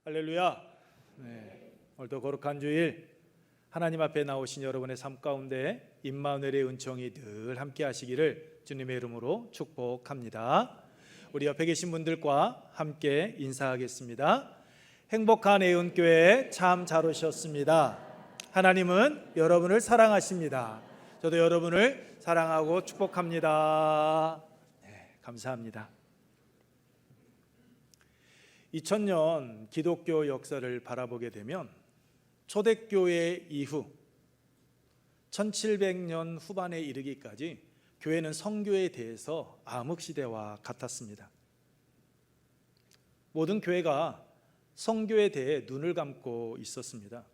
할렐루야. 오늘도 거룩한 주일 하나님 앞에 나오신 여러분의 삶 가운데 임마누엘의 은총이 늘 함께 하시기를 주님의 이름으로 축복합니다. 우리 옆에 계신 분들과 함께 인사하겠습니다. 행복한 애운교회 참 잘 오셨습니다. 하나님은 여러분을 사랑하십니다. 저도 여러분을 사랑하고 축복합니다. 감사합니다. 2000년 기독교 역사를 바라보게 되면 초대교회 이후 1700년 후반에 이르기까지 교회는 성교에 대해서 암흑시대와 같았습니다. 모든 교회가 성교에 대해 눈을 감고 있었습니다.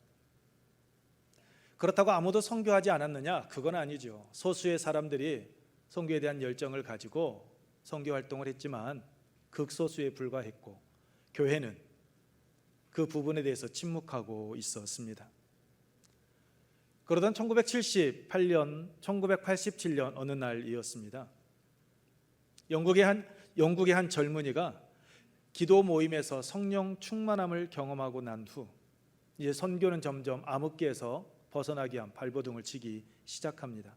그렇다고 아무도 성교하지 않았느냐? 그건 아니죠. 소수의 사람들이 성교에 대한 열정을 가지고 성교 활동을 했지만 극소수에 불과했고 교회는 그 부분에 대해서 침묵하고 있었습니다. 그러던 1978년, 1987년 어느 날이었습니다. 영국의 한 젊은이가 기도 모임에서 성령 충만함을 경험하고 난 후 이제 선교는 점점 암흑기에서 벗어나기 위한 발버둥을 치기 시작합니다.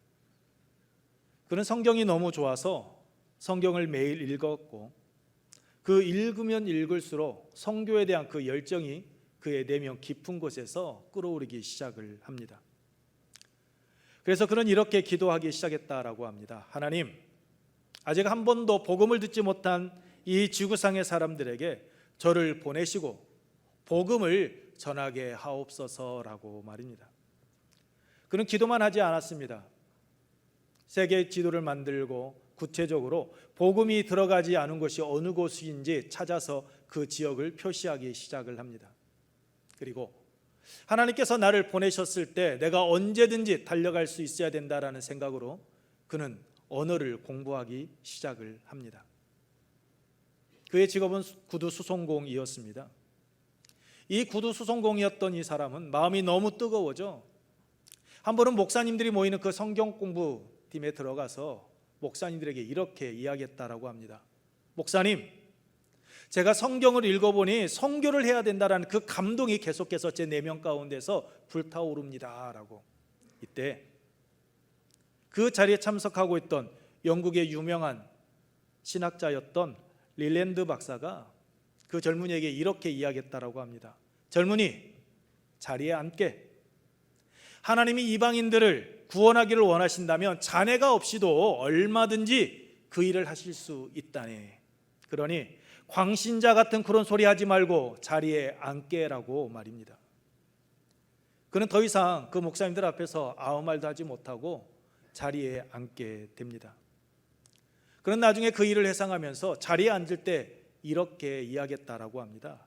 그는 성경이 너무 좋아서 성경을 매일 읽었고 그 읽으면 읽을수록 성교에 대한 그 열정이 그의 내면 깊은 곳에서 끌어오르기 시작을 합니다. 그래서 그는 이렇게 기도하기 시작했다라고 합니다. 하나님, 아직 한 번도 복음을 듣지 못한 이 지구상의 사람들에게 저를 보내시고 복음을 전하게 하옵소서라고 말입니다. 그는 기도만 하지 않았습니다. 세계 지도를 만들고 구체적으로 복음이 들어가지 않은 곳이 어느 곳인지 찾아서 그 지역을 표시하기 시작을 합니다. 그리고 하나님께서 나를 보내셨을 때 내가 언제든지 달려갈 수 있어야 된다라는 생각으로 그는 언어를 공부하기 시작을 합니다. 그의 직업은 구두 수송공이었습니다. 이 구두 수송공이었던 이 사람은 마음이 너무 뜨거워져 한 번은 목사님들이 모이는 그 성경 공부팀에 들어가서 목사님들에게 이렇게 이야기했다라고 합니다. 목사님, 제가 성경을 읽어보니 선교를 해야 된다라는 그 감동이 계속해서 제 내면 가운데서 불타오릅니다 라고. 이때 그 자리에 참석하고 있던 영국의 유명한 신학자였던 릴랜드 박사가 그 젊은이에게 이렇게 이야기했다라고 합니다. 젊은이, 자리에 앉게. 하나님이 이방인들을 구원하기를 원하신다면 자네가 없이도 얼마든지 그 일을 하실 수 있다네. 그러니 광신자 같은 그런 소리 하지 말고 자리에 앉게라고 말입니다. 그는 더 이상 그 목사님들 앞에서 아무 말도 하지 못하고 자리에 앉게 됩니다. 그는 나중에 그 일을 회상하면서 자리에 앉을 때 이렇게 이야기했다라고 합니다.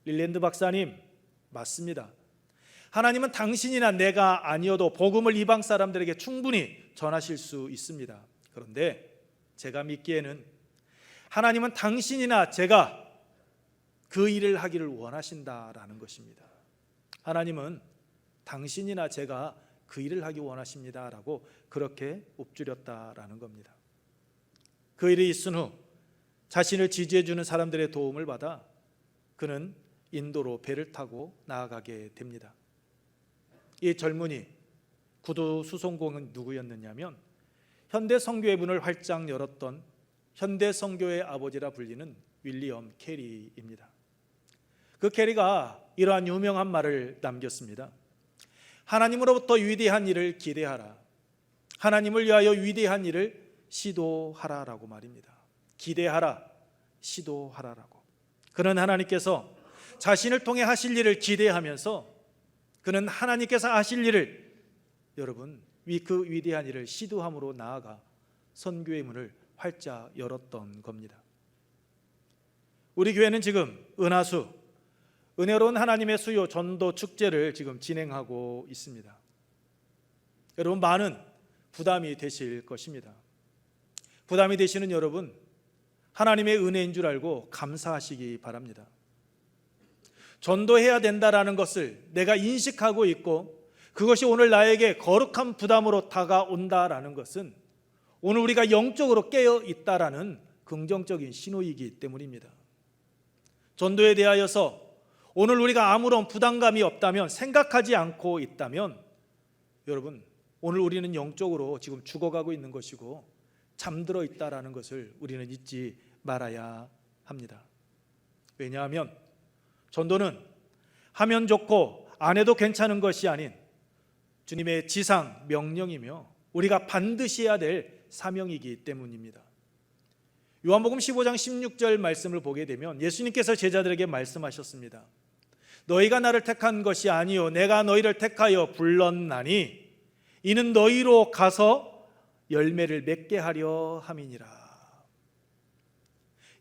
릴랜드 박사님, 맞습니다. 하나님은 당신이나 내가 아니어도 복음을 이방 사람들에게 충분히 전하실 수 있습니다. 그런데 제가 믿기에는 하나님은 당신이나 제가 그 일을 하기를 원하신다라는 것입니다. 하나님은 당신이나 제가 그 일을 하기 원하십니다라고 그렇게 읊조렸다라는 겁니다. 그 일이 있은 후 자신을 지지해 주는 사람들의 도움을 받아 그는 인도로 배를 타고 나아가게 됩니다. 이 젊은이 구두 수송공은 누구였느냐면 현대 선교의 문을 활짝 열었던 현대 선교의 아버지라 불리는 윌리엄 캐리입니다. 그 캐리가 이러한 유명한 말을 남겼습니다. 하나님으로부터 위대한 일을 기대하라. 하나님을 위하여 위대한 일을 시도하라라고 말입니다. 기대하라, 시도하라라고. 그는 하나님께서 자신을 통해 하실 일을 기대하면서 그는 하나님께서 하실 일을 여러분 그 위대한 일을 시도함으로 나아가 선교의 문을 활짝 열었던 겁니다. 우리 교회는 지금 은하수 은혜로운 하나님의 수요 전도 축제를 지금 진행하고 있습니다. 여러분 많은 부담이 되실 것입니다. 부담이 되시는 여러분 하나님의 은혜인 줄 알고 감사하시기 바랍니다. 전도해야 된다라는 것을 내가 인식하고 있고 그것이 오늘 나에게 거룩한 부담으로 다가온다라는 것은 오늘 우리가 영적으로 깨어 있다라는 긍정적인 신호이기 때문입니다. 전도에 대하여서 오늘 우리가 아무런 부담감이 없다면, 생각하지 않고 있다면, 여러분, 오늘 우리는 영적으로 지금 죽어가고 있는 것이고 잠들어 있다라는 것을 우리는 잊지 말아야 합니다. 왜냐하면 전도는 하면 좋고 안 해도 괜찮은 것이 아닌 주님의 지상 명령이며 우리가 반드시 해야 될 사명이기 때문입니다. 요한복음 15장 16절 말씀을 보게 되면 예수님께서 제자들에게 말씀하셨습니다. 너희가 나를 택한 것이 아니요 내가 너희를 택하여 불렀나니 이는 너희로 가서 열매를 맺게 하려 함이니라.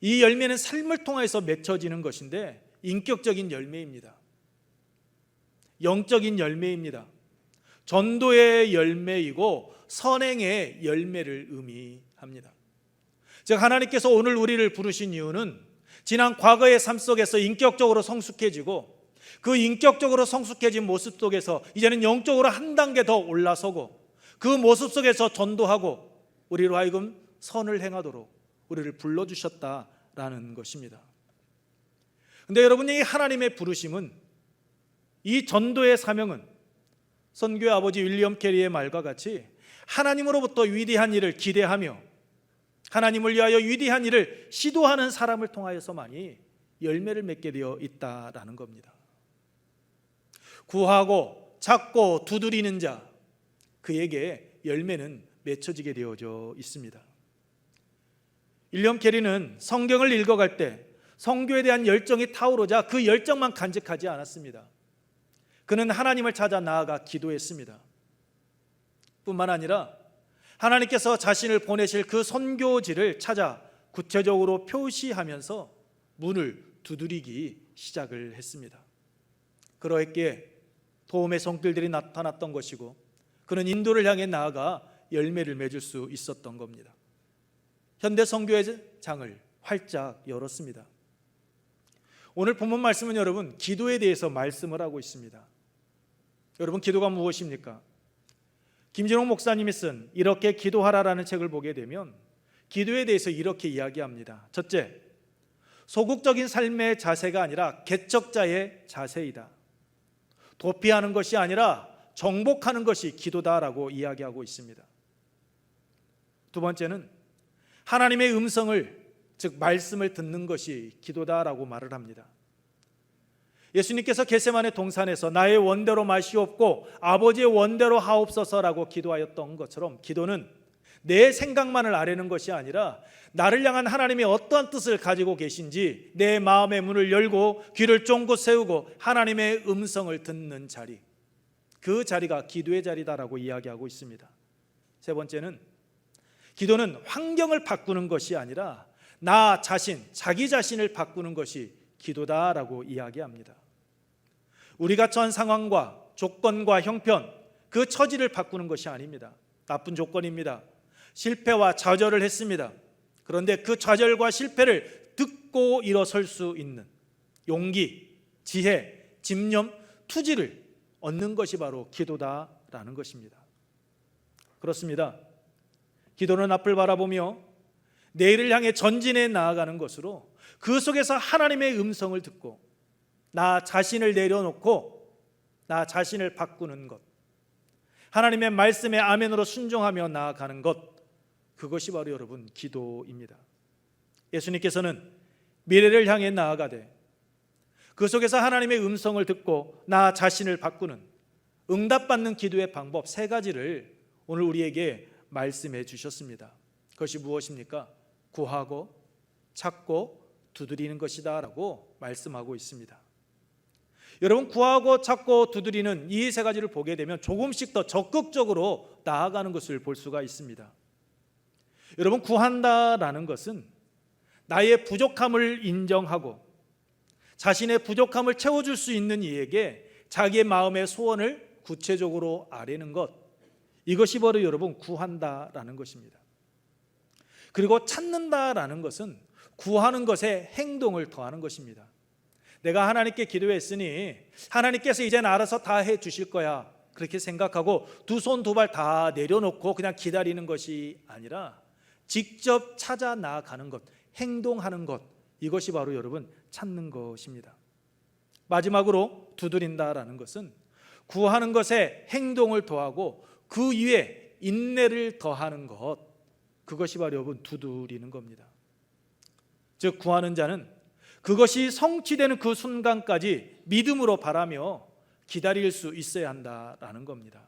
이 열매는 삶을 통해서 맺혀지는 것인데 인격적인 열매입니다. 영적인 열매입니다. 전도의 열매이고 선행의 열매를 의미합니다. 즉 하나님께서 오늘 우리를 부르신 이유는 지난 과거의 삶 속에서 인격적으로 성숙해지고 그 인격적으로 성숙해진 모습 속에서 이제는 영적으로 한 단계 더 올라서고 그 모습 속에서 전도하고 우리로 하여금 선을 행하도록 우리를 불러주셨다라는 것입니다. 그런데 여러분, 이 하나님의 부르심은, 이 전도의 사명은 선교의 아버지 윌리엄 캐리의 말과 같이 하나님으로부터 위대한 일을 기대하며 하나님을 위하여 위대한 일을 시도하는 사람을 통하여서만이 열매를 맺게 되어 있다라는 겁니다. 구하고 찾고 두드리는 자, 그에게 열매는 맺혀지게 되어져 있습니다. 윌리엄 캐리는 성경을 읽어갈 때 성교에 대한 열정이 타오르자 그 열정만 간직하지 않았습니다. 그는 하나님을 찾아 나아가 기도했습니다. 뿐만 아니라 하나님께서 자신을 보내실 그 선교지를 찾아 구체적으로 표시하면서 문을 두드리기 시작을 했습니다. 그러했기에 도움의 손길들이 나타났던 것이고 그는 인도를 향해 나아가 열매를 맺을 수 있었던 겁니다. 현대 선교의 장을 활짝 열었습니다. 오늘 본문 말씀은 여러분 기도에 대해서 말씀을 하고 있습니다. 여러분, 기도가 무엇입니까? 김진홍 목사님이 쓴 이렇게 기도하라라는 책을 보게 되면 기도에 대해서 이렇게 이야기합니다. 첫째, 소극적인 삶의 자세가 아니라 개척자의 자세이다. 도피하는 것이 아니라 정복하는 것이 기도다라고 이야기하고 있습니다. 두 번째는 하나님의 음성을, 즉 말씀을 듣는 것이 기도다라고 말을 합니다. 예수님께서 겟세마네 동산에서 나의 원대로 마시옵고 아버지의 원대로 하옵소서라고 기도하였던 것처럼 기도는 내 생각만을 아뢰는 것이 아니라 나를 향한 하나님의 어떠한 뜻을 가지고 계신지 내 마음의 문을 열고 귀를 쫑긋 세우고 하나님의 음성을 듣는 자리, 그 자리가 기도의 자리다라고 이야기하고 있습니다. 세 번째는 기도는 환경을 바꾸는 것이 아니라 나 자신, 자기 자신을 바꾸는 것이 기도다라고 이야기합니다. 우리가 처한 상황과 조건과 형편, 그 처지를 바꾸는 것이 아닙니다. 나쁜 조건입니다. 실패와 좌절을 했습니다. 그런데 그 좌절과 실패를 딛고 일어설 수 있는 용기, 지혜, 집념, 투지를 얻는 것이 바로 기도다라는 것입니다. 그렇습니다. 기도는 앞을 바라보며 내일을 향해 전진해 나아가는 것으로 그 속에서 하나님의 음성을 듣고 나 자신을 내려놓고 나 자신을 바꾸는 것, 하나님의 말씀에 아멘으로 순종하며 나아가는 것, 그것이 바로 여러분 기도입니다. 예수님께서는 미래를 향해 나아가되 그 속에서 하나님의 음성을 듣고 나 자신을 바꾸는 응답받는 기도의 방법 세 가지를 오늘 우리에게 말씀해 주셨습니다. 그것이 무엇입니까? 구하고 찾고 두드리는 것이다 라고 말씀하고 있습니다. 여러분, 구하고 찾고 두드리는 이 세 가지를 보게 되면 조금씩 더 적극적으로 나아가는 것을 볼 수가 있습니다. 여러분, 구한다라는 것은 나의 부족함을 인정하고 자신의 부족함을 채워줄 수 있는 이에게 자기의 마음의 소원을 구체적으로 아뢰는 것, 이것이 바로 여러분 구한다라는 것입니다. 그리고 찾는다라는 것은 구하는 것에 행동을 더하는 것입니다. 내가 하나님께 기도했으니 하나님께서 이제는 알아서 다 해주실 거야, 그렇게 생각하고 두 손 두 발 다 내려놓고 그냥 기다리는 것이 아니라 직접 찾아 나아가는 것, 행동하는 것, 이것이 바로 여러분 찾는 것입니다. 마지막으로 두드린다라는 것은 구하는 것에 행동을 더하고 그 위에 인내를 더하는 것, 그것이 바로 여러분 두드리는 겁니다. 즉 구하는 자는 그것이 성취되는 그 순간까지 믿음으로 바라며 기다릴 수 있어야 한다라는 겁니다.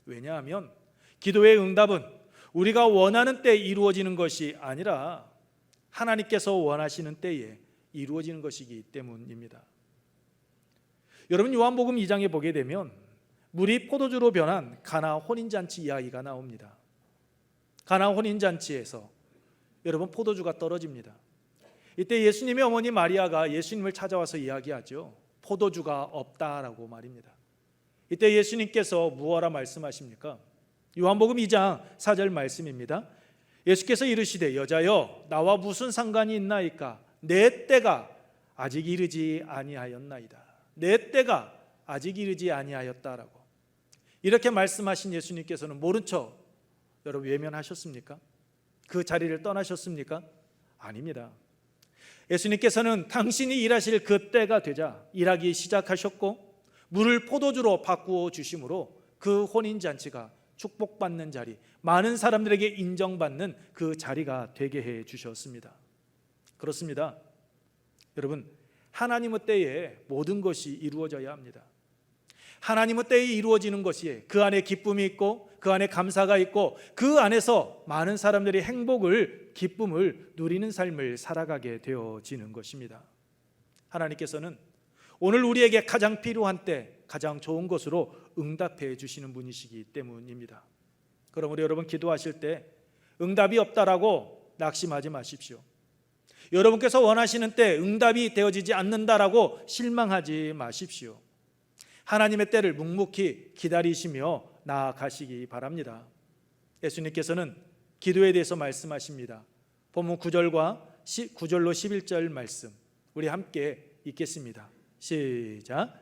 왜냐하면 기도의 응답은 우리가 원하는 때에 이루어지는 것이 아니라 하나님께서 원하시는 때에 이루어지는 것이기 때문입니다. 여러분 요한복음 2장에 보게 되면 물이 포도주로 변한 가나 혼인잔치 이야기가 나옵니다. 가나 혼인잔치에서 여러분 포도주가 떨어집니다. 이때 예수님의 어머니 마리아가 예수님을 찾아와서 이야기하죠. 포도주가 없다라고 말입니다. 이때 예수님께서 무엇라 말씀하십니까? 요한복음 2장 4절 말씀입니다. 예수께서 이르시되 여자여 나와 무슨 상관이 있나이까? 내 때가 아직 이르지 아니하였나이다. 내 때가 아직 이르지 아니하였다라고 이렇게 말씀하신 예수님께서는 모른 척 여러분 외면하셨습니까? 그 자리를 떠나셨습니까? 아닙니다. 예수님께서는 당신이 일하실 그 때가 되자 일하기 시작하셨고 물을 포도주로 바꾸어 주심으로 그 혼인잔치가 축복받는 자리, 많은 사람들에게 인정받는 그 자리가 되게 해 주셨습니다. 그렇습니다. 여러분 하나님의 때에 모든 것이 이루어져야 합니다. 하나님의 때에 이루어지는 것이 그 안에 기쁨이 있고 그 안에 감사가 있고 그 안에서 많은 사람들이 행복을, 기쁨을 누리는 삶을 살아가게 되어지는 것입니다. 하나님께서는 오늘 우리에게 가장 필요한 때 가장 좋은 것으로 응답해 주시는 분이시기 때문입니다. 그러므로 여러분 기도하실 때 응답이 없다라고 낙심하지 마십시오. 여러분께서 원하시는 때 응답이 되어지지 않는다라고 실망하지 마십시오. 하나님의 때를 묵묵히 기다리시며 나아가시기 바랍니다. 예수님께서는 기도에 대해서 말씀하십니다. 본문 9절로 11절 말씀 우리 함께 읽겠습니다. 시작.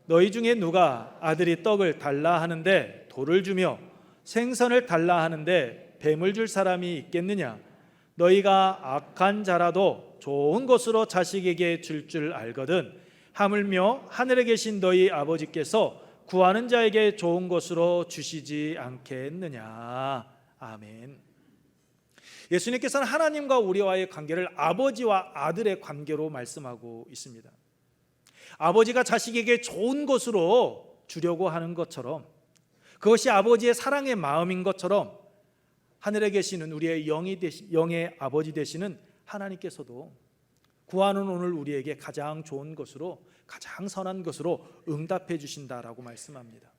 너희 중에 누가 아들이 떡을 달라 하는데 돌을 주며 생선을 달라 하는데 뱀을 줄 사람이 있겠느냐? 너희가 악한 자라도 좋은 것으로 자식에게 줄 줄 알거든 하물며 하늘에 계신 너희 아버지께서 구하는 자에게 좋은 것으로 주시지 않겠느냐. 아멘. 예수님께서는 하나님과 우리와의 관계를 아버지와 아들의 관계로 말씀하고 있습니다. 아버지가 자식에게 좋은 것으로 주려고 하는 것처럼 그것이 아버지의 사랑의 마음인 것처럼 하늘에 계시는 우리의 영의 아버지 되시는 하나님께서도 구하는 오늘 우리에게 가장 좋은 것으로 가장 선한 것으로 응답해 주신다라고 말씀합니다.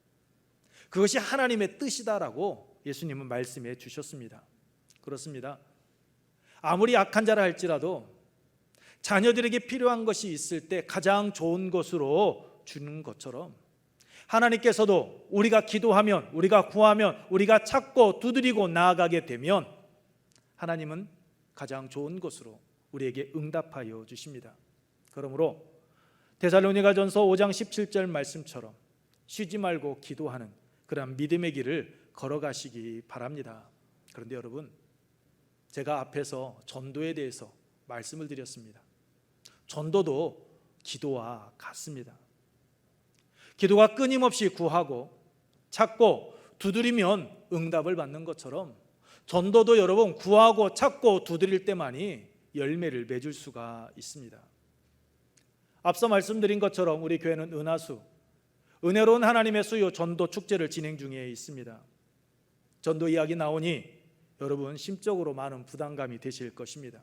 그것이 하나님의 뜻이다라고 예수님은 말씀해 주셨습니다. 그렇습니다. 아무리 악한 자라 할지라도 자녀들에게 필요한 것이 있을 때 가장 좋은 것으로 주는 것처럼 하나님께서도 우리가 기도하면, 우리가 구하면, 우리가 찾고 두드리고 나아가게 되면 하나님은 가장 좋은 것으로 우리에게 응답하여 주십니다. 그러므로 데살로니가전서 5장 17절 말씀처럼 쉬지 말고 기도하는 그런 믿음의 길을 걸어가시기 바랍니다. 그런데 여러분, 제가 앞에서 전도에 대해서 말씀을 드렸습니다. 전도도 기도와 같습니다. 기도가 끊임없이 구하고 찾고 두드리면 응답을 받는 것처럼 전도도 여러분 구하고 찾고 두드릴 때만이 열매를 맺을 수가 있습니다. 앞서 말씀드린 것처럼 우리 교회는 은하수, 은혜로운 하나님의 수요 전도 축제를 진행 중에 있습니다. 전도 이야기 나오니 여러분 심적으로 많은 부담감이 되실 것입니다.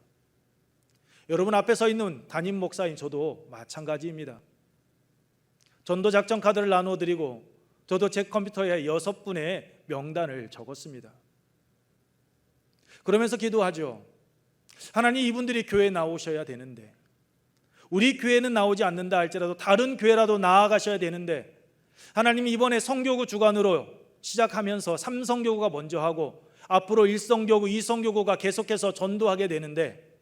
여러분 앞에 서 있는 담임 목사인 저도 마찬가지입니다. 전도 작전 카드를 나눠드리고 저도 제 컴퓨터에 6분의 명단을 적었습니다. 그러면서 기도하죠. 하나님, 이분들이 교회에 나오셔야 되는데, 우리 교회는 나오지 않는다 할지라도 다른 교회라도 나아가셔야 되는데, 하나님 이번에 성교구 주관으로 시작하면서 3성교구가 먼저 하고 앞으로 1성교구, 2성교구가 계속해서 전도하게 되는데,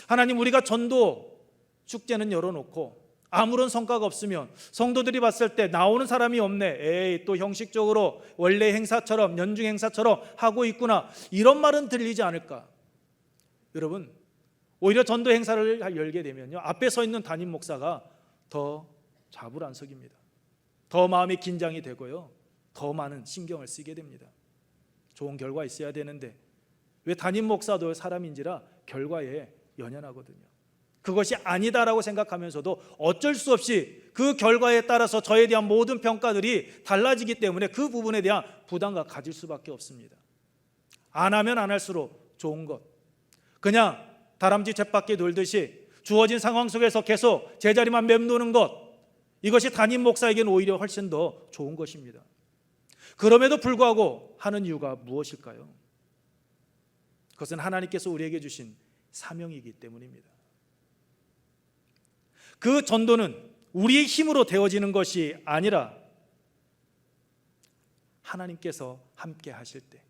하나님 우리가 전도 축제는 열어놓고 아무런 성과가 없으면 성도들이 봤을 때 나오는 사람이 없네, 에이 또 형식적으로 원래 행사처럼 연중 행사처럼 하고 있구나, 이런 말은 들리지 않을까? 여러분, 오히려 전도 행사를 열게 되면요, 앞에 서 있는 담임 목사가 더 좌불안석입니다. 더 마음이 긴장이 되고요, 더 많은 신경을 쓰게 됩니다. 좋은 결과 있어야 되는데 왜 담임 목사도 사람인지라 결과에 연연하거든요. 그것이 아니다라고 생각하면서도 어쩔 수 없이 그 결과에 따라서 저에 대한 모든 평가들이 달라지기 때문에 그 부분에 대한 부담감 가질 수밖에 없습니다. 안 하면 안 할수록 좋은 것, 그냥 다람쥐 쳇바퀴 돌듯이 주어진 상황 속에서 계속 제자리만 맴도는 것, 이것이 담임 목사에게는 오히려 훨씬 더 좋은 것입니다. 그럼에도 불구하고 하는 이유가 무엇일까요? 그것은 하나님께서 우리에게 주신 사명이기 때문입니다. 그 전도는 우리의 힘으로 되어지는 것이 아니라 하나님께서 함께 하실 때,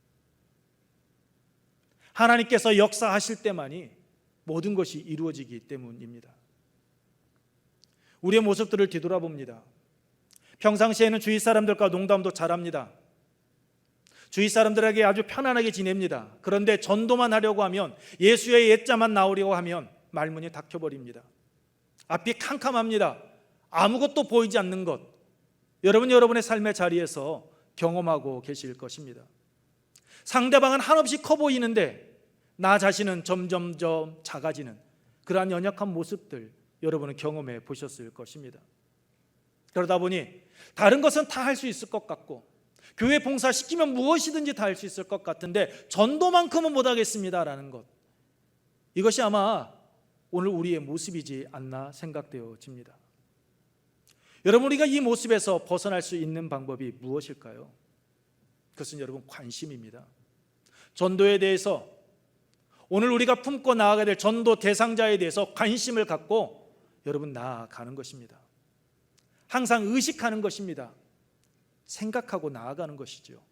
하나님께서 역사하실 때만이 모든 것이 이루어지기 때문입니다. 우리의 모습들을 뒤돌아봅니다. 평상시에는 주위 사람들과 농담도 잘합니다. 주위 사람들에게 아주 편안하게 지냅니다. 그런데 전도만 하려고 하면, 예수의 옛자만 나오려고 하면 말문이 닫혀버립니다. 앞이 캄캄합니다. 아무것도 보이지 않는 것, 여러분의 삶의 자리에서 경험하고 계실 것입니다. 상대방은 한없이 커 보이는데 나 자신은 점점점 작아지는 그러한 연약한 모습들, 여러분은 경험해 보셨을 것입니다. 그러다 보니 다른 것은 다 할 수 있을 것 같고, 교회 봉사 시키면 무엇이든지 다 할 수 있을 것 같은데 전도만큼은 못하겠습니다라는 것, 이것이 아마 오늘 우리의 모습이지 않나 생각되어집니다. 여러분, 우리가 이 모습에서 벗어날 수 있는 방법이 무엇일까요? 그것은 여러분 관심입니다. 전도에 대해서, 오늘 우리가 품고 나아가야 될 전도 대상자에 대해서 관심을 갖고 여러분 나아가는 것입니다. 항상 의식하는 것입니다. 생각하고 나아가는 것이죠.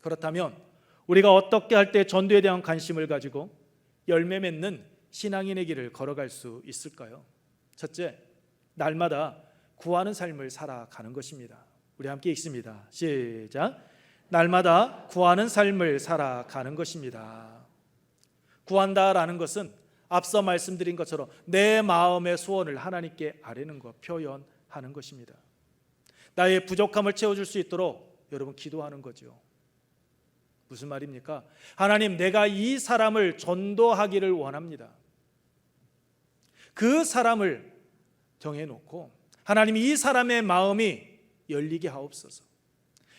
그렇다면 우리가 어떻게 할 때 전도에 대한 관심을 가지고 열매 맺는 신앙인의 길을 걸어갈 수 있을까요? 첫째, 날마다 구하는 삶을 살아가는 것입니다. 우리 함께 읽습니다. 시작. 날마다 구하는 삶을 살아가는 것입니다. 구한다라는 것은 앞서 말씀드린 것처럼 내 마음의 소원을 하나님께 아뢰는 것, 표현하는 것입니다. 나의 부족함을 채워줄 수 있도록 여러분 기도하는 거죠. 무슨 말입니까? 하나님, 내가 이 사람을 전도하기를 원합니다. 그 사람을 정해놓고 하나님, 이 사람의 마음이 열리게 하옵소서.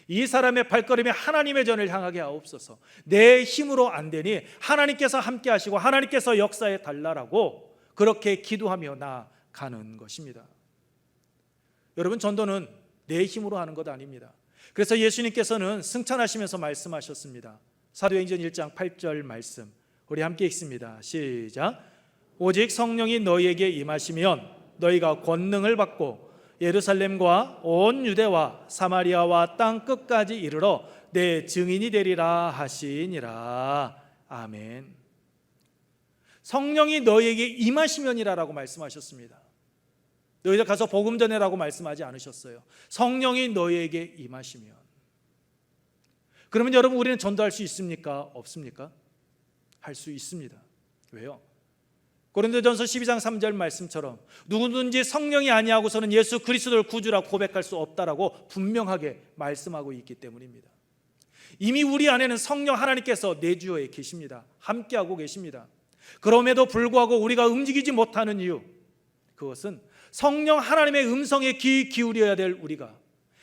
이 사람의 발걸음이 하나님의 전을 향하게 하옵소서. 내 힘으로 안 되니 하나님께서 함께 하시고 하나님께서 역사에 달라라고 그렇게 기도하며 나아가는 것입니다. 여러분, 전도는 내 힘으로 하는 것 아닙니다. 그래서 예수님께서는 승천하시면서 말씀하셨습니다. 사도행전 1장 8절 말씀, 우리 함께 읽습니다. 시작. 오직 성령이 너희에게 임하시면 너희가 권능을 받고 예루살렘과 온 유대와 사마리아와 땅 끝까지 이르러 내 증인이 되리라 하시니라. 아멘. 성령이 너희에게 임하시면이라고 말씀하셨습니다. 너희들 가서 복음 전해라고 말씀하지 않으셨어요. 성령이 너희에게 임하시면. 그러면 여러분, 우리는 전도할 수 있습니까? 없습니까? 할 수 있습니다. 왜요? 고린도전서 12장 3절 말씀처럼 누구든지 성령이 아니하고서는 예수 그리스도를 구주라 고백할 수 없다라고 분명하게 말씀하고 있기 때문입니다. 이미 우리 안에는 성령 하나님께서 내주어 계십니다. 함께하고 계십니다. 그럼에도 불구하고 우리가 움직이지 못하는 이유, 그것은 성령 하나님의 음성에 귀 기울여야 될 우리가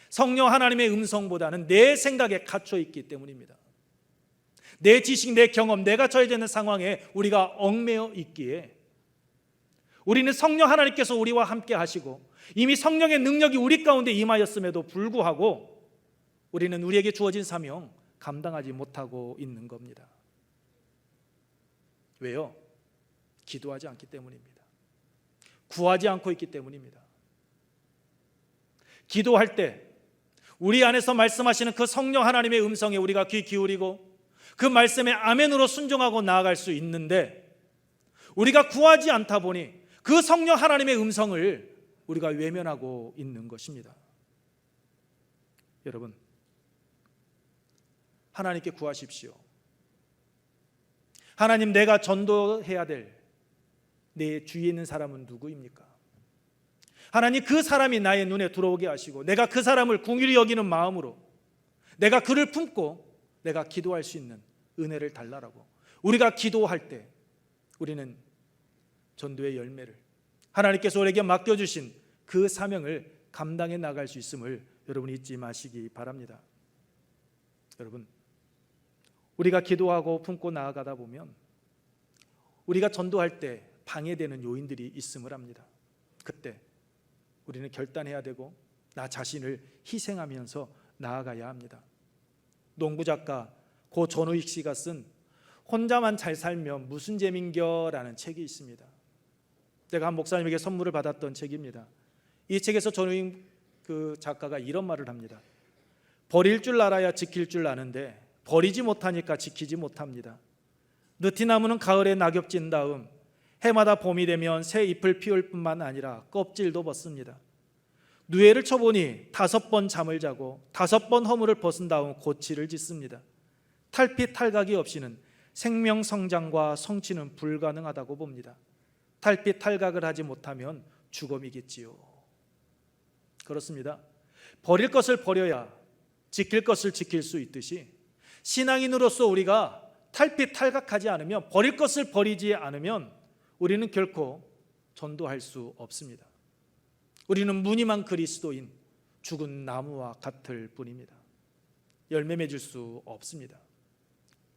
성령 하나님의 음성보다는 내 생각에 갇혀 있기 때문입니다. 내 지식, 내 경험, 내가 처해져 있는 상황에 우리가 얽매여 있기에, 우리는 성령 하나님께서 우리와 함께 하시고 이미 성령의 능력이 우리 가운데 임하였음에도 불구하고 우리는 우리에게 주어진 사명 감당하지 못하고 있는 겁니다. 왜요? 기도하지 않기 때문입니다. 구하지 않고 있기 때문입니다. 기도할 때 우리 안에서 말씀하시는 그 성령 하나님의 음성에 우리가 귀 기울이고 그 말씀에 아멘으로 순종하고 나아갈 수 있는데, 우리가 구하지 않다 보니 그 성령 하나님의 음성을 우리가 외면하고 있는 것입니다. 여러분, 하나님께 구하십시오. 하나님, 내가 전도해야 될 내 주위에 있는 사람은 누구입니까? 하나님 그 사람이 나의 눈에 들어오게 하시고 내가 그 사람을 긍휼히 여기는 마음으로 내가 그를 품고 내가 기도할 수 있는 은혜를 달라라고. 우리가 기도할 때 우리는 전도의 열매를 하나님께서 우리에게 맡겨주신 그 사명을 감당해 나갈 수 있음을 여러분 잊지 마시기 바랍니다. 여러분, 우리가 기도하고 품고 나아가다 보면 우리가 전도할 때 방해되는 요인들이 있음을 합니다. 그때 우리는 결단해야 되고 나 자신을 희생하면서 나아가야 합니다. 농구 작가 고 전우익 씨가 쓴 혼자만 잘 살면 무슨 재민겨라는 책이 있습니다. 제가 한 목사님에게 선물을 받았던 책입니다. 이 책에서 전우익 그 작가가 이런 말을 합니다. 버릴 줄 알아야 지킬 줄 아는데 버리지 못하니까 지키지 못합니다. 느티나무는 가을에 낙엽 진 다음 해마다 봄이 되면 새 잎을 피울 뿐만 아니라 껍질도 벗습니다. 누에를 쳐보니 5번 잠을 자고 5번 허물을 벗은 다음 고치를 짓습니다. 탈피 탈각이 없이는 생명 성장과 성취는 불가능하다고 봅니다. 탈피 탈각을 하지 못하면 죽음이겠지요. 그렇습니다. 버릴 것을 버려야 지킬 것을 지킬 수 있듯이 신앙인으로서 우리가 탈피 탈각하지 않으면, 버릴 것을 버리지 않으면 우리는 결코 전도할 수 없습니다. 우리는 무늬만 그리스도인 죽은 나무와 같을 뿐입니다. 열매 맺을 수 없습니다.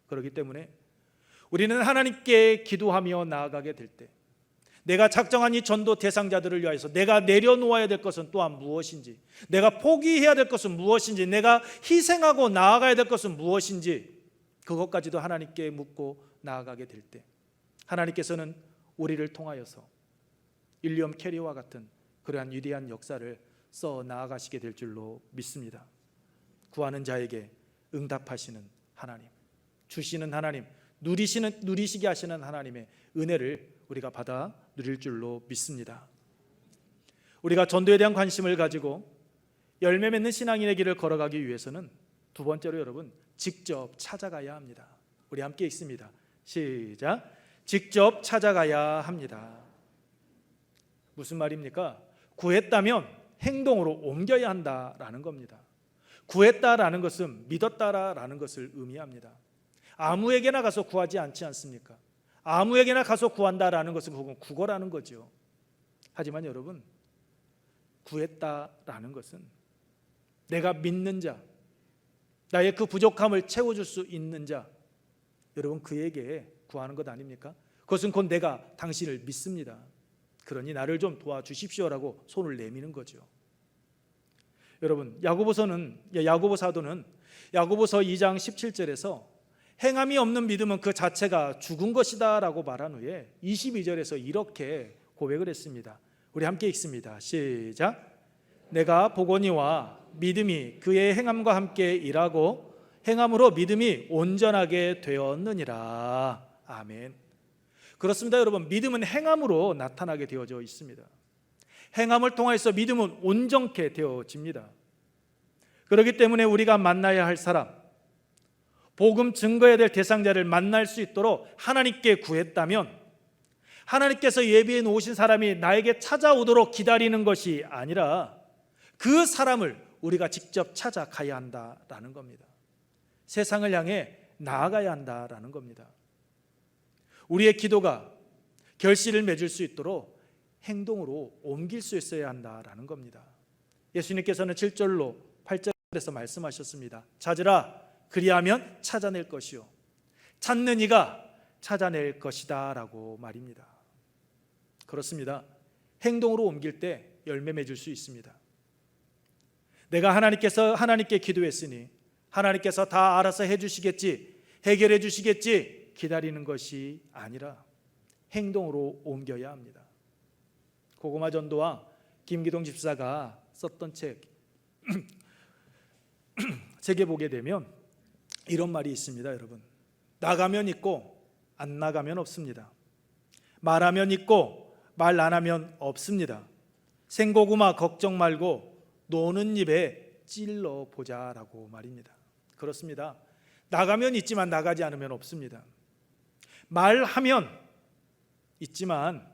그렇기 때문에 우리는 하나님께 기도하며 나아가게 될 때 내가 작정한 이 전도 대상자들을 위하여서 내가 내려놓아야 될 것은 또한 무엇인지, 내가 포기해야 될 것은 무엇인지, 내가 희생하고 나아가야 될 것은 무엇인지, 그것까지도 하나님께 묻고 나아가게 될 때 하나님께서는 우리를 통하여서 윌리엄 캐리와 같은 그러한 위대한 역사를 써 나아가시게 될 줄로 믿습니다. 구하는 자에게 응답하시는 하나님, 주시는 하나님, 누리시게 하시는 하나님의 은혜를 우리가 받아 누릴 줄로 믿습니다. 우리가 전도에 대한 관심을 가지고 열매 맺는 신앙인의 길을 걸어가기 위해서는 두 번째로 여러분, 직접 찾아가야 합니다. 우리 함께 읽습니다. 시작. 직접 찾아가야 합니다. 무슨 말입니까? 구했다면 행동으로 옮겨야 한다라는 겁니다. 구했다라는 것은 믿었다라는 것을 의미합니다. 아무에게나 가서 구하지 않지 않습니까? 아무에게나 가서 구한다라는 것은 그건 국어라는 거죠. 하지만 여러분, 구했다라는 것은 내가 믿는 자, 나의 그 부족함을 채워줄 수 있는 자, 여러분 그에게 구하는 것 아닙니까? 그것은 곧 내가 당신을 믿습니다. 그러니 나를 좀 도와주십시오라고 손을 내미는 거죠. 여러분, 야고보서 사도는 야고보서 2장 17절에서 행함이 없는 믿음은 그 자체가 죽은 것이다 라고 말한 후에 22절에서 이렇게 고백을 했습니다. 우리 함께 읽습니다. 시작. 내가 보거니와 믿음이 그의 행함과 함께 일하고 행함으로 믿음이 온전하게 되었느니라. 아멘. 그렇습니다. 여러분, 믿음은 행함으로 나타나게 되어져 있습니다. 행함을 통해서 믿음은 온전케 되어집니다. 그렇기 때문에 우리가 만나야 할 사람, 복음 증거해야 될 대상자를 만날 수 있도록 하나님께 구했다면 하나님께서 예비해 놓으신 사람이 나에게 찾아오도록 기다리는 것이 아니라 그 사람을 우리가 직접 찾아가야 한다라는 겁니다. 세상을 향해 나아가야 한다라는 겁니다. 우리의 기도가 결실을 맺을 수 있도록 행동으로 옮길 수 있어야 한다라는 겁니다. 예수님께서는 7절로 8절에서 말씀하셨습니다. 찾으라, 그리하면 찾아낼 것이요 찾는 이가 찾아낼 것이다 라고 말입니다. 그렇습니다. 행동으로 옮길 때 열매 맺을 수 있습니다. 내가 하나님께 기도했으니 하나님께서 다 알아서 해주시겠지, 해결해 주시겠지 기다리는 것이 아니라 행동으로 옮겨야 합니다. 고구마 전도와 김기동 집사가 썼던 책에 보게 되면 이런 말이 있습니다. 여러분, 나가면 있고 안 나가면 없습니다. 말하면 있고 말 안 하면 없습니다. 생고구마 걱정 말고 노는 입에 찔러 보자라고 말입니다. 그렇습니다. 나가면 있지만 나가지 않으면 없습니다. 말하면 있지만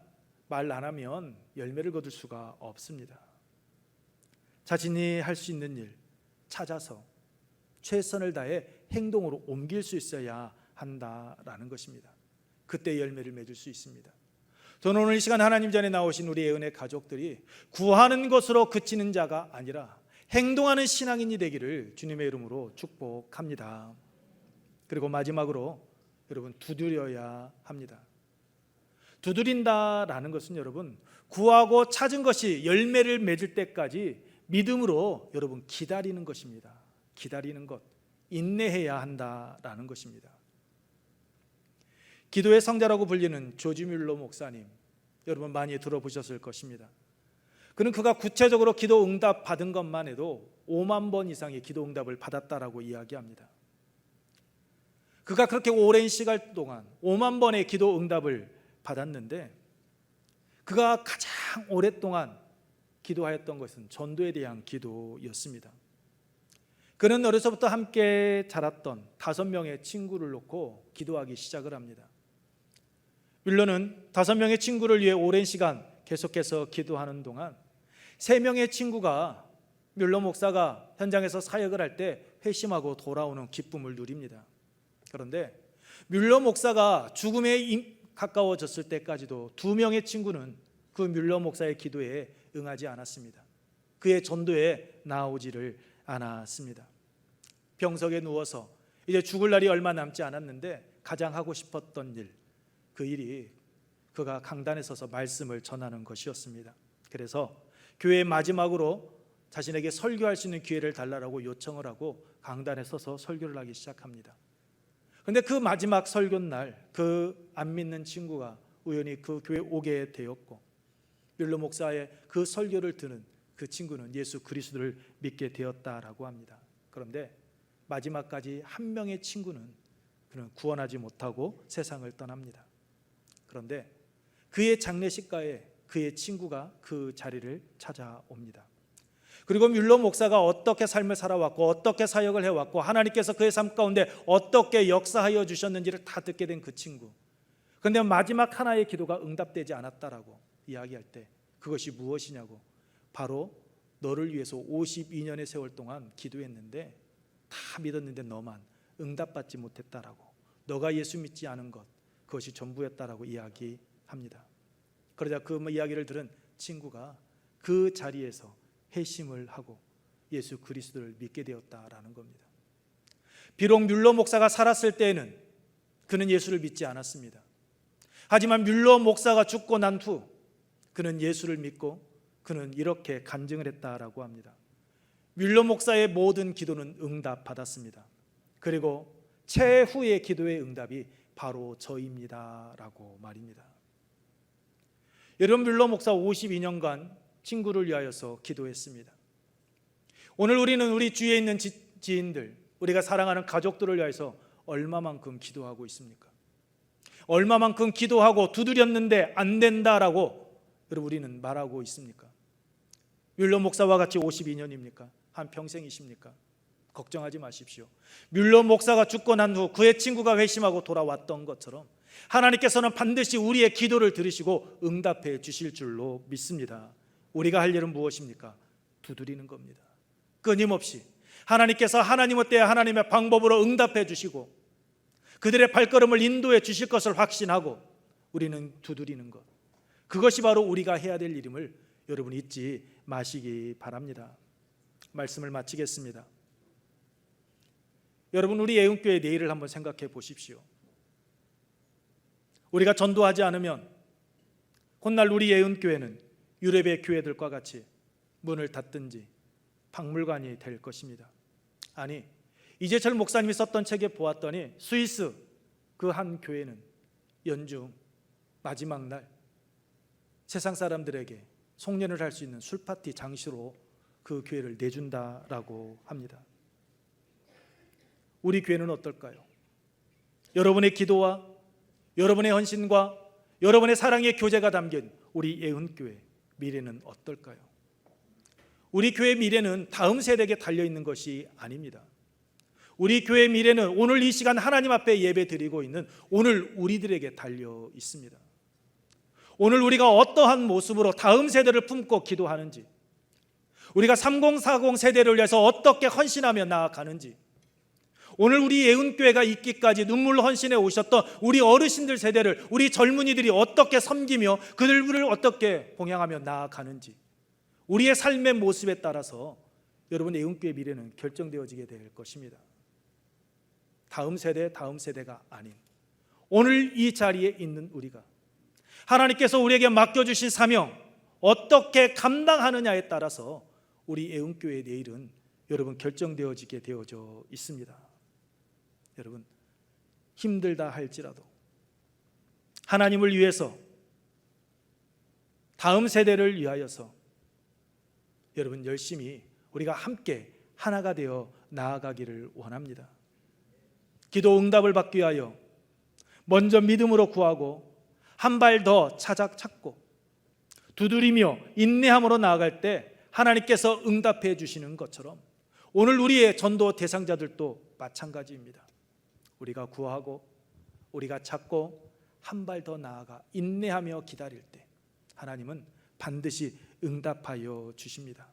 말 안 하면 열매를 거둘 수가 없습니다. 자신이 할 수 있는 일 찾아서 최선을 다해 행동으로 옮길 수 있어야 한다라는 것입니다. 그때 열매를 맺을 수 있습니다. 저는 오늘 이 시간 하나님 전에 나오신 우리 예은의 가족들이 구하는 것으로 그치는 자가 아니라 행동하는 신앙인이 되기를 주님의 이름으로 축복합니다. 그리고 마지막으로 여러분, 두드려야 합니다. 두드린다라는 것은 여러분, 구하고 찾은 것이 열매를 맺을 때까지 믿음으로 여러분 기다리는 것입니다. 기다리는 것, 인내해야 한다라는 것입니다. 기도의 성자라고 불리는 조지 뮬러 목사님, 여러분 많이 들어보셨을 것입니다. 그가 구체적으로 기도 응답 받은 것만 해도 5만 번 이상의 기도 응답을 받았다라고 이야기합니다. 그가 그렇게 오랜 시간 동안 5만 번의 기도 응답을 받았는데, 그가 가장 오랫동안 기도하였던 것은 전도에 대한 기도였습니다. 그는 어려서부터 함께 자랐던 5명의 친구를 놓고 기도하기 시작을 합니다. 뮬러는 5명의 친구를 위해 오랜 시간 계속해서 기도하는 동안 3명의 친구가 뮬러 목사가 현장에서 사역을 할 때 회심하고 돌아오는 기쁨을 누립니다. 그런데 뮬러 목사가 죽음에 가까워졌을 때까지도 2명의 친구는 그 뮬러 목사의 기도에 응하지 않았습니다. 그의 전도에 나아오지를 않았습니다. 병석에 누워서 이제 죽을 날이 얼마 남지 않았는데 가장 하고 싶었던 일, 그 일이 그가 강단에 서서 말씀을 전하는 것이었습니다. 그래서 교회의 마지막으로 자신에게 설교할 수 있는 기회를 달라고 요청을 하고 강단에 서서 설교를 하기 시작합니다. 그런데 그 마지막 설교 날 그 안 믿는 친구가 우연히 그 교회에 오게 되었고, 뮬러 목사의 그 설교를 듣는 그 친구는 예수 그리스도를 믿게 되었다라고 합니다. 그런데 마지막까지 한 명의 친구는 그는 구원하지 못하고 세상을 떠납니다. 그런데 그의 장례식가에 그의 친구가 그 자리를 찾아옵니다. 그리고 뮬러 목사가 어떻게 삶을 살아왔고 어떻게 사역을 해왔고 하나님께서 그의 삶 가운데 어떻게 역사하여 주셨는지를 다 듣게 된 그 친구, 그런데 마지막 하나의 기도가 응답되지 않았다라고 이야기할 때 그것이 무엇이냐고, 바로 너를 위해서 52년의 세월 동안 기도했는데 다 믿었는데 너만 응답받지 못했다라고, 너가 예수 믿지 않은 것, 그것이 전부였다라고 이야기합니다. 그러자 그 이야기를 들은 친구가 그 자리에서 회심을 하고 예수 그리스도를 믿게 되었다라는 겁니다. 비록 뮬러 목사가 살았을 때에는 그는 예수를 믿지 않았습니다. 하지만 뮬러 목사가 죽고 난 후 그는 예수를 믿고 그는 이렇게 간증을 했다라고 합니다. 뮬러 목사의 모든 기도는 응답받았습니다. 그리고 최후의 기도의 응답이 바로 저입니다라고 말입니다. 여러분, 뮬러 목사 52년간 친구를 위하여서 기도했습니다. 오늘 우리는 우리 주위에 있는 지인들, 우리가 사랑하는 가족들을 위해서 얼마만큼 기도하고 있습니까? 얼마만큼 기도하고 두드렸는데 안 된다라고 여러분 우리는 말하고 있습니까? 뮬러 목사와 같이 52년입니까? 한 평생이십니까? 걱정하지 마십시오. 뮬러 목사가 죽고 난 후 그의 친구가 회심하고 돌아왔던 것처럼 하나님께서는 반드시 우리의 기도를 들으시고 응답해 주실 줄로 믿습니다. 우리가 할 일은 무엇입니까? 두드리는 겁니다. 끊임없이 하나님께서 하나님의 때에 하나님의 방법으로 응답해 주시고 그들의 발걸음을 인도해 주실 것을 확신하고 우리는 두드리는 것, 그것이 바로 우리가 해야 될 일임을 여러분 잊지 마시기 바랍니다. 말씀을 마치겠습니다. 여러분, 우리 예은교회 내일을 한번 생각해 보십시오. 우리가 전도하지 않으면 훗날 우리 예은교회는 유럽의 교회들과 같이 문을 닫든지 박물관이 될 것입니다. 아니, 이재철 목사님이 썼던 책에 보았더니 스위스 그 한 교회는 연중 마지막 날 세상 사람들에게 송년을 할 수 있는 술파티 장시로 그 교회를 내준다라고 합니다. 우리 교회는 어떨까요? 여러분의 기도와 여러분의 헌신과 여러분의 사랑의 교제가 담긴 우리 예은교회 미래는 어떨까요? 우리 교회 미래는 다음 세대에게 달려있는 것이 아닙니다. 우리 교회 미래는 오늘 이 시간 하나님 앞에 예배 드리고 있는 오늘 우리들에게 달려 있습니다. 오늘 우리가 어떠한 모습으로 다음 세대를 품고 기도하는지, 우리가 3040 세대를 위해서 어떻게 헌신하며 나아가는지, 오늘 우리 예은교회가 있기까지 눈물 헌신해 오셨던 우리 어르신들 세대를, 우리 젊은이들이 어떻게 섬기며 그들을 어떻게 봉양하며 나아가는지, 우리의 삶의 모습에 따라서 여러분 예은교회 미래는 결정되어지게 될 것입니다. 다음 세대가 아닌 오늘 이 자리에 있는 우리가 하나님께서 우리에게 맡겨주신 사명 어떻게 감당하느냐에 따라서 우리 예은교회의 내일은 여러분 결정되어지게 되어져 있습니다. 여러분, 힘들다 할지라도 하나님을 위해서, 다음 세대를 위하여서 여러분 열심히 우리가 함께 하나가 되어 나아가기를 원합니다. 기도 응답을 받기 위하여 먼저 믿음으로 구하고 한 발 더 찾고 두드리며 인내함으로 나아갈 때 하나님께서 응답해 주시는 것처럼 오늘 우리의 전도 대상자들도 마찬가지입니다. 우리가 구하고 우리가 찾고 한 발 더 나아가 인내하며 기다릴 때 하나님은 반드시 응답하여 주십니다.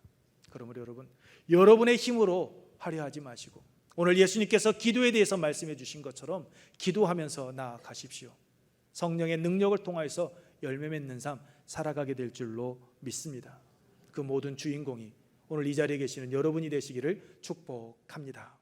그러므로 여러분, 여러분의 힘으로 화려하지 마시고 오늘 예수님께서 기도에 대해서 말씀해 주신 것처럼 기도하면서 나아가십시오. 성령의 능력을 통하여서 열매 맺는 삶 살아가게 될 줄로 믿습니다. 그 모든 주인공이 오늘 이 자리에 계시는 여러분이 되시기를 축복합니다.